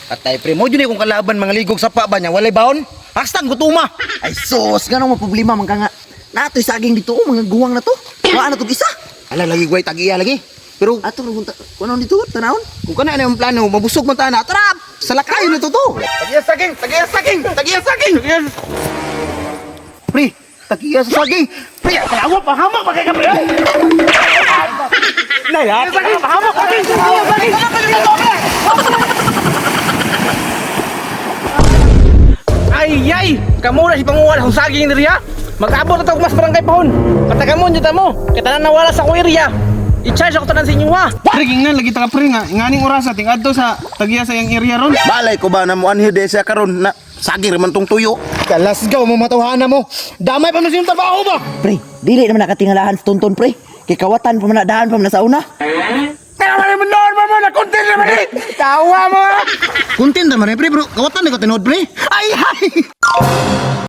Katay pre, mo dyan kung kalaban mga ligog sa pa ba niya, walay baon? Hakstan, gutuma! Ay sos, ganong mga problema man ka nga. Nato'y saging dito, mga guwang na to. Wala na to isa. Ala, lagi guway, tag-iya lagi. Pero, Ato, kuno dito, tanawon. kung kana na yung plano, mabusog man tayo na, trap! Salakayo na to to! Tag-iya saging! Tag-iya saging! Tag-iya saging! Pre, tag-iya sa saging! Pre, kalawa, pahamak pa kay ka, pre! Naya, saging! Pahamak pa kay saging! Ay! Kamu na si panguwala kung saging ni Ria. Mag-abot na ito mas barangay pahon. Patagamon dito mo. Kita na nawala sa kuya. I-charge ako tanan sa inyo ha. Pre, ingnan lagi ta ka pre nga. Nganing orasa ting adto sa tagiya sa yang area ron. Balay ko ba na mo anhi de siya karon na saging raman tong tuyo? Kalasgaw mo matawhana mo! Damay pa mo siyong trabaho ba? Pre, dili naman nakatingalahan sa tonton, pre. Kikawatan pa man na daan pa man na sa una. Kaya naman noon mo na content naman eh! Tawa mo! Content naman eh pre, bro. Kawatan na ko tinood pre. Ay!